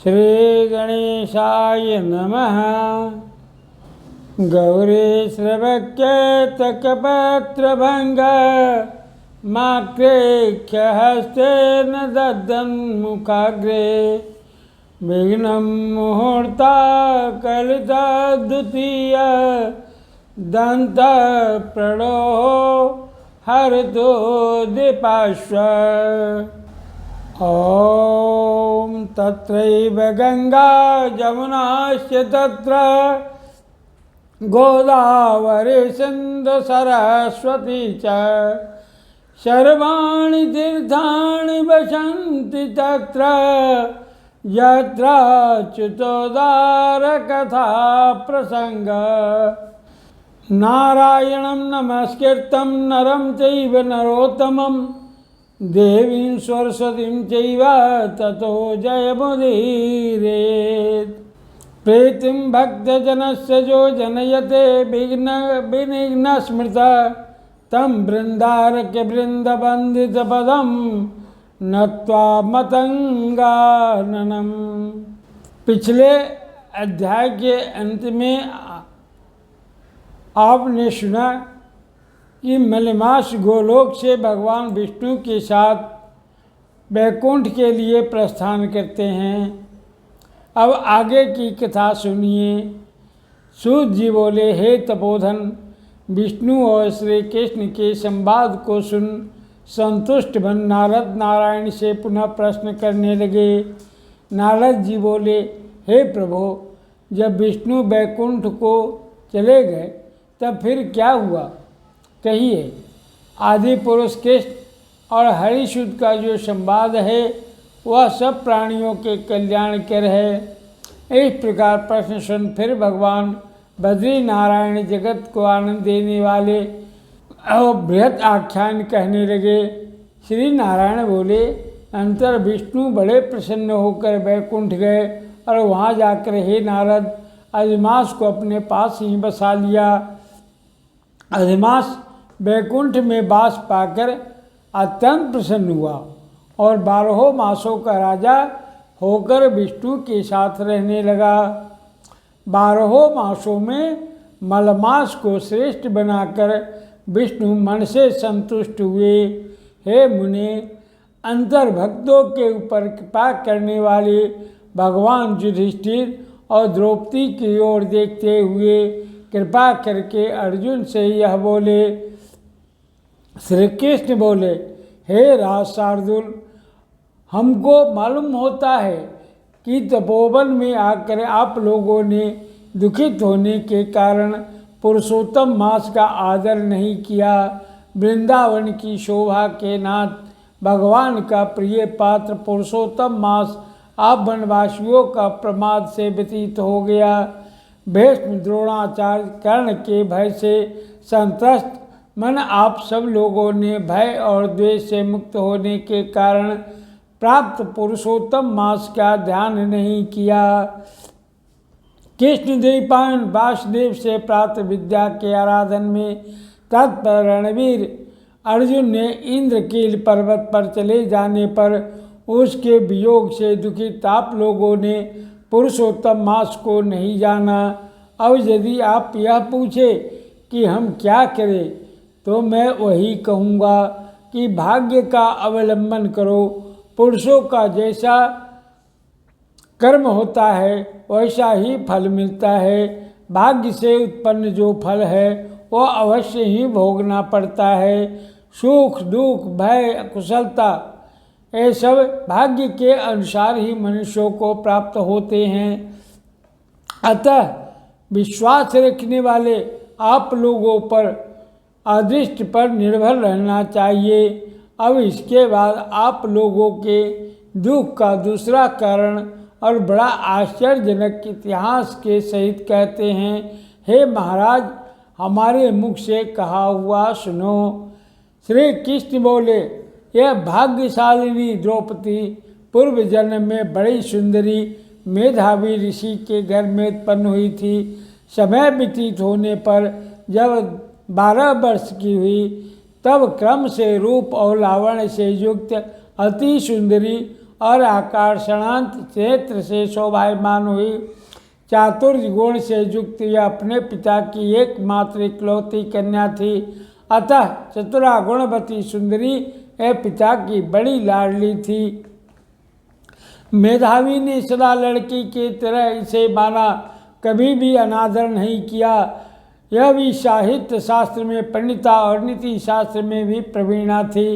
श्रीगणेशाय नमः। गौरीश्रवक्येतकपत्रभङ्ग माक्रेख्यहस्तेन दद्दन्मुखाग्रे विघ्नं मुहूर्ता कलिता द्वितीय दन्तप्रणो हरतो दीपाश्व। ॐ तत्रैव गंगा जमुनाश्च तत्र गोदावरी सिन्धु सरस्वती च सर्वाणि तीर्थानि वसन्ति तत्र यत्र च्युतोदारकथा प्रसंग। नारायणं नमस्कृतं नरं चैव नरोत्तमं देवीं सरस्वतीं चैव ततो जयमुदीरयेत्। प्रीतिं भक्तजनस्य जो जनयते विघ्नस्मृता तं बृन्दारकवृन्दवन्दितपदं नत्वा मतंगाननम। पिछले अध्याय के अंत में आपने सुना कि मलेमास गोलोक से भगवान विष्णु के साथ वैकुंठ के लिए प्रस्थान करते हैं। अब आगे की कथा सुनिए। सूत जी बोले, हे तपोधन, विष्णु और श्री कृष्ण के संवाद को सुन संतुष्ट बन नारद नारायण से पुनः प्रश्न करने लगे। नारद जी बोले, हे प्रभु, जब विष्णु वैकुंठ को चले गए तब फिर क्या हुआ, कहिए। आदि पुरुष कृष्ण और हरिशुद्ध का जो संवाद है वह सब प्राणियों के कल्याण कर है। इस प्रकार प्रश्न सुन फिर भगवान बद्री नारायण जगत को आनंद देने वाले और बृहत आख्यान कहने लगे। श्री नारायण बोले, अंतर विष्णु बड़े प्रसन्न होकर वैकुंठ गए और वहाँ जाकर हे नारद, अधिमास को अपने पास ही बसा लिया। अधिमास वैकुंठ में वास पाकर अत्यंत प्रसन्न हुआ और 12 मासों का राजा होकर विष्णु के साथ रहने लगा। 12 मासों में मलमास को श्रेष्ठ बनाकर विष्णु मन से संतुष्ट हुए। हे मुने, अंतर भक्तों के ऊपर कृपा करने वाले भगवान युधिष्ठिर और द्रौपदी की ओर देखते हुए कृपा करके अर्जुन से यह बोले। श्री कृष्ण बोले, हे राज शार्दूल, हमको मालूम होता है कि तपोवन में आकर आप लोगों ने दुखित होने के कारण पुरुषोत्तम मास का आदर नहीं किया। वृंदावन की शोभा के नाथ भगवान का प्रिय पात्र पुरुषोत्तम मास आप वनवासियों का प्रमाद से व्यतीत हो गया। भीष्म, द्रोणाचार्य, कर्ण के भय से संत्रस्त मन आप सब लोगों ने भय और द्वेष से मुक्त होने के कारण प्राप्त पुरुषोत्तम मास का ध्यान नहीं किया। कृष्ण द्वैपायन वासुदेव से प्राप्त विद्या के आराधन में तत्पर रणवीर अर्जुन ने इंद्रकील पर्वत पर चले जाने पर उसके वियोग से दुखित आप लोगों ने पुरुषोत्तम मास को नहीं जाना। अब यदि आप यह पूछे कि हम क्या करें, तो मैं वही कहूँगा कि भाग्य का अवलंबन करो। पुरुषों का जैसा कर्म होता है वैसा ही फल मिलता है। भाग्य से उत्पन्न जो फल है वह अवश्य ही भोगना पड़ता है। सुख, दुख, भय, कुशलता, ये सब भाग्य के अनुसार ही मनुष्यों को प्राप्त होते हैं। अतः विश्वास रखने वाले आप लोगों पर अदृष्ट पर निर्भर रहना चाहिए। अब इसके बाद आप लोगों के दुख का दूसरा कारण और बड़ा आश्चर्यजनक इतिहास के सहित कहते हैं। हे महाराज, हमारे मुख से कहा हुआ सुनो। श्री कृष्ण बोले, यह भाग्यशालिनी द्रौपदी पूर्व जन्म में बड़ी सुंदरी मेधावी ऋषि के घर में उत्पन्न हुई थी। समय व्यतीत होने पर जब 12 वर्ष की हुई तब क्रम से रूप और लावण्य से युक्त अति सुंदरी और आकर्षणांत क्षेत्र से शोभायमान हुई। चातुर्य गुण से युक्त यह अपने पिता की एकमात्र इकलौती कन्या थी, अतः चतुरा गुणवती सुंदरी यह पिता की बड़ी लाडली थी। मेधावी ने सदा लड़की की तरह इसे माना, कभी भी अनादर नहीं किया। यह भी साहित्य शास्त्र में पंडिता और नीति शास्त्र में भी प्रवीणा थी।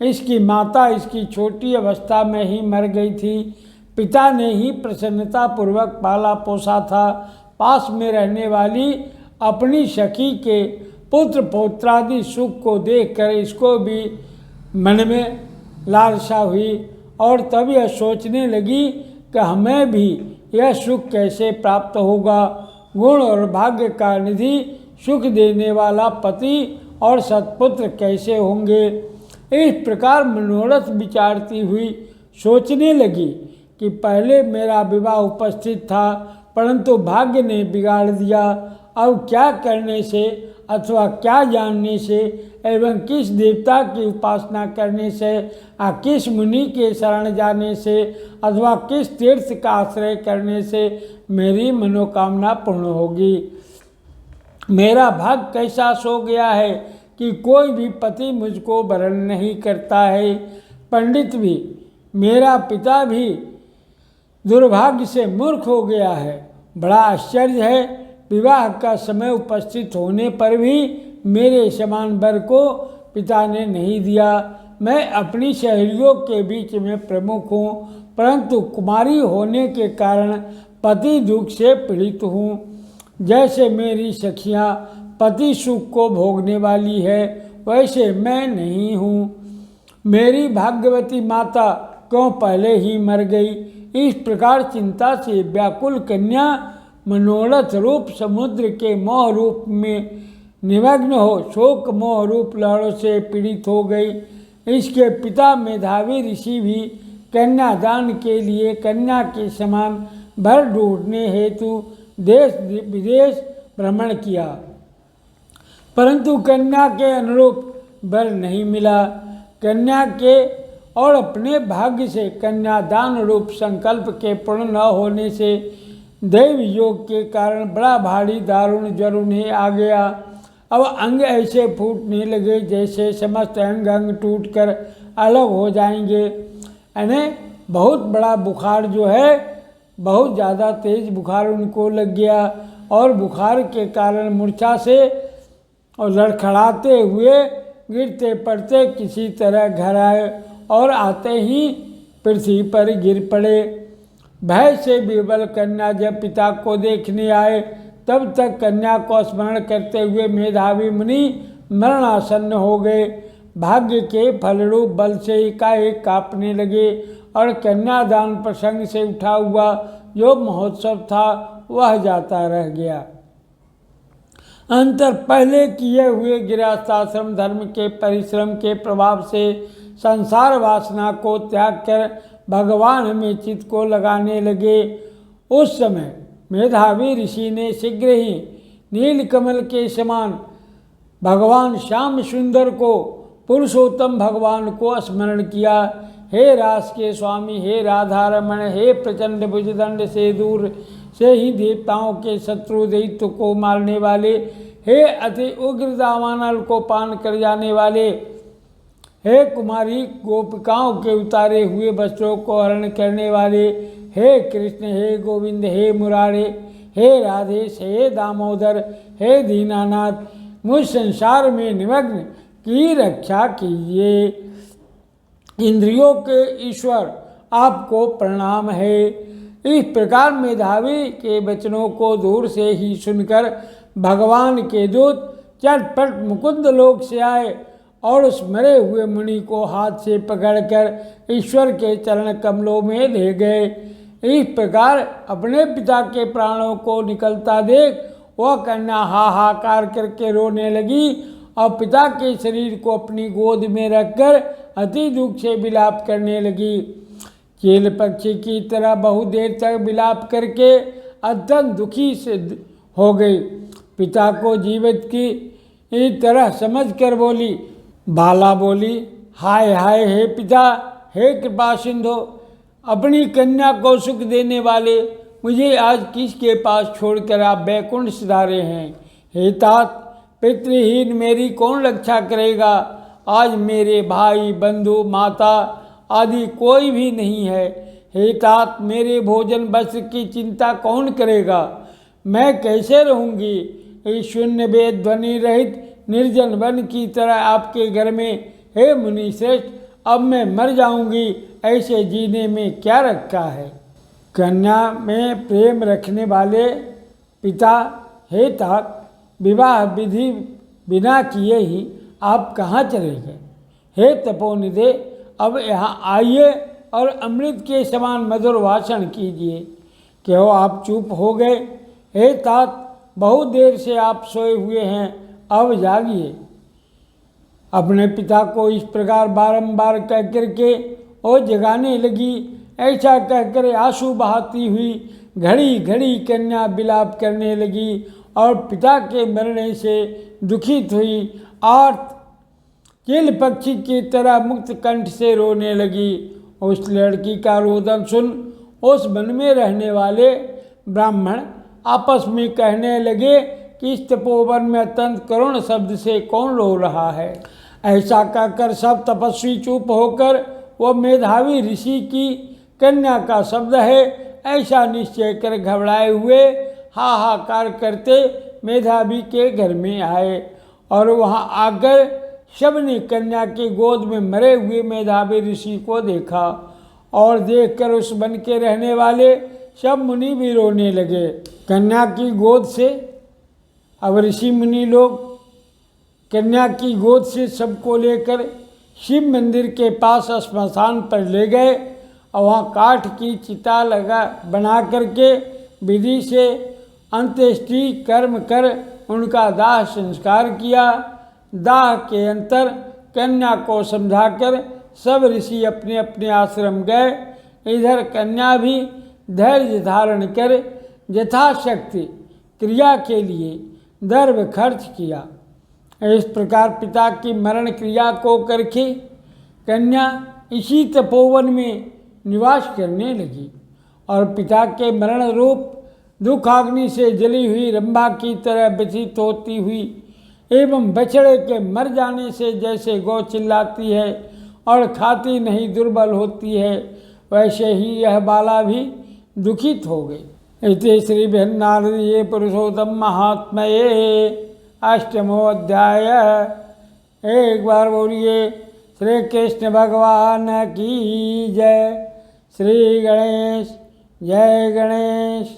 इसकी माता इसकी छोटी अवस्था में ही मर गई थी। पिता ने ही प्रसन्नतापूर्वक पाला पोसा था। पास में रहने वाली अपनी सखी के पुत्र पौत्रादि सुख को देखकर इसको भी मन में लालसा हुई और तब यह सोचने लगी कि हमें भी यह सुख कैसे प्राप्त होगा। गुण और भाग्य का निधि सुख देने वाला पति और सत्पुत्र कैसे होंगे। इस प्रकार मनोरथ विचारती हुई सोचने लगी कि पहले मेरा विवाह उपस्थित था, परंतु भाग्य ने बिगाड़ दिया। अब क्या करने से अथवा क्या जानने से एवं किस देवता की उपासना करने से, किस मुनि के शरण जाने से अथवा किस तीर्थ का आश्रय करने से मेरी मनोकामना पूर्ण होगी। मेरा भाग्य कैसा सो गया है कि कोई भी पति मुझको वरण नहीं करता है। पंडित भी, मेरा पिता भी दुर्भाग्य से मूर्ख हो गया है। बड़ा आश्चर्य है, विवाह का समय उपस्थित होने पर भी मेरे समान वर को पिता ने नहीं दिया। मैं अपनी सहेलियों के बीच में प्रमुख हूँ, परंतु कुमारी होने के कारण पति दुख से पीड़ित हूँ। जैसे मेरी सखियाँ पति सुख को भोगने वाली है, वैसे मैं नहीं हूँ। मेरी भाग्यवती माता क्यों पहले ही मर गई। इस प्रकार चिंता से व्याकुल कन्या मनोरथ रूप समुद्र के मोह रूप में निमग्न हो शोक मोह रूप लहरों से पीड़ित हो गई। इसके पिता मेधावी ऋषि भी कन्यादान के लिए कन्या के समान वर ढूंढने हेतु देश विदेश भ्रमण किया, परंतु कन्या के अनुरूप वर नहीं मिला। कन्या के और अपने भाग्य से कन्यादान रूप संकल्प के पूर्ण न होने से दैव योग के कारण बड़ा भारी दारुण ज्वर उन्हें आ गया। अब अंग ऐसे फूटने लगे जैसे समस्त अंग अंग टूटकर अलग हो जाएंगे। यानी बहुत बड़ा बुखार जो है, बहुत ज़्यादा तेज बुखार उनको लग गया और बुखार के कारण मूर्छा से और लड़खड़ाते हुए गिरते पड़ते किसी तरह घर आए और आते ही पृथ्वी पर गिर पड़े। भय से विवल कन्या जब पिता को देखने आए, तब तक कन्या को स्मरण करते हुए मेधावी मुनि मरणासन्न हो गए। भाग्य के फलरूप बल से एकाएक कांपने लगे और कन्यादान प्रसंग से उठा हुआ जो महोत्सव था वह जाता रह गया। अंतर पहले किए हुए गृहस्थाश्रम धर्म के परिश्रम के प्रभाव से संसार वासना को त्याग कर भगवान में चित्त को लगाने लगे। उस समय मेधावी ऋषि ने शीघ्र ही नीलकमल के समान भगवान श्याम सुंदर को, पुरुषोत्तम भगवान को स्मरण किया। हे रास के स्वामी, हे राधारमण, हे प्रचंड भुजदंड से दूर से ही देवताओं के शत्रु दैत्य को मारने वाले, हे अति उग्र दावानल को पान कर जाने वाले, हे कुमारी गोपिकाओं के उतारे हुए वस्त्रों को हरण करने वाले, हे कृष्ण, हे गोविंद, हे मुरारे, हे राधेश, हे दामोदर, हे दीनानाथ, मुझ संसार में निमग्न की रक्षा कीजिए। इंद्रियों के ईश्वर आपको प्रणाम है। इस प्रकार मेधावी के वचनों को दूर से ही सुनकर भगवान के दूत चटपट मुकुंद लोक से आए और उस मरे हुए मुनि को हाथ से पकड़कर ईश्वर के चरण कमलों में ले गए। इस प्रकार अपने पिता के प्राणों को निकलता देख वह कन्या हाहाकार करके रोने लगी और पिता के शरीर को अपनी गोद में रखकर अति दुख से विलाप करने लगी। चेल पक्षी की तरह बहुत देर तक विलाप करके अत्यंत दुखी से हो गई। पिता को जीवित की तरह समझकर बोली, बाला बोली, हाय हाय हे पिता, हे कृपा सिंधु, अपनी कन्या को सुख देने वाले मुझे आज किसके पास छोड़कर आप बैकुंठ सिधारे हैं। हे तात, पितृहीन मेरी कौन रक्षा करेगा। आज मेरे भाई बंधु माता आदि कोई भी नहीं है। हे तात, मेरे भोजन वस्त्र की चिंता कौन करेगा। मैं कैसे रहूँगी इस शून्य वेद ध्वनि रहित निर्जन वन की तरह आपके घर में। हे मुनि श्रेष्ठ, अब मैं मर जाऊंगी, ऐसे जीने में क्या रखा है। कन्या में प्रेम रखने वाले पिता, हे तात, विवाह विधि बिना किए ही आप कहाँ चले गए। हे तपोनिधे, अब यहाँ आइए और अमृत के समान मधुर भाषण कीजिए। क्यों आप चुप हो गए। हे तात, बहुत देर से आप सोए हुए हैं, अब जागिए। अपने पिता को इस प्रकार बारंबार कह करके और जगाने लगी। ऐसा कहकर आंसू बहाती हुई घड़ी घड़ी कन्या विलाप करने लगी और पिता के मरने से दुखित हुई आर्त चील पक्षी की तरह मुक्त कंठ से रोने लगी। उस लड़की का रोदन सुन उस वन में रहने वाले ब्राह्मण आपस में कहने लगे कि इस तपोवन में अत्यंत करुण शब्द से कौन रो रहा है। ऐसा कहकर सब तपस्वी चुप होकर वह मेधावी ऋषि की कन्या का शब्द है ऐसा निश्चय कर घबराए हुए हाहाकार करते मेधावी के घर में आए और वहां आकर सबने कन्या की गोद में मरे हुए मेधावी ऋषि को देखा और देखकर उस वन के रहने वाले सब मुनि भी रोने लगे। कन्या की गोद से अब ऋषि मुनि लोग कन्या की गोद से सबको लेकर शिव मंदिर के पास श्मशान पर ले गए और वहाँ काठ की चिता बना करके विधि से अंत्येष्टि कर्म कर उनका दाह संस्कार किया। दाह के अंतर कन्या को समझाकर सब ऋषि अपने अपने आश्रम गए। इधर कन्या भी धैर्य धारण कर यथाशक्ति क्रिया के लिए द्रव्य खर्च किया। इस प्रकार पिता की मरण क्रिया को करके कन्या इसी तपोवन में निवास करने लगी और पिता के मरण रूप दुखाग्नि से जली हुई रंभा की तरह व्यथित होती हुई एवं बछड़े के मर जाने से जैसे गौ चिल्लाती है और खाती नहीं दुर्बल होती है, वैसे ही यह बाला भी दुखित हो गई। इति श्री बृहन्नारदीये पुरुषोत्तम महात्म्ये अष्टमो अध्याय। एक बार बोलिए श्री कृष्ण भगवान की जय। श्री गणेश जय गणेश।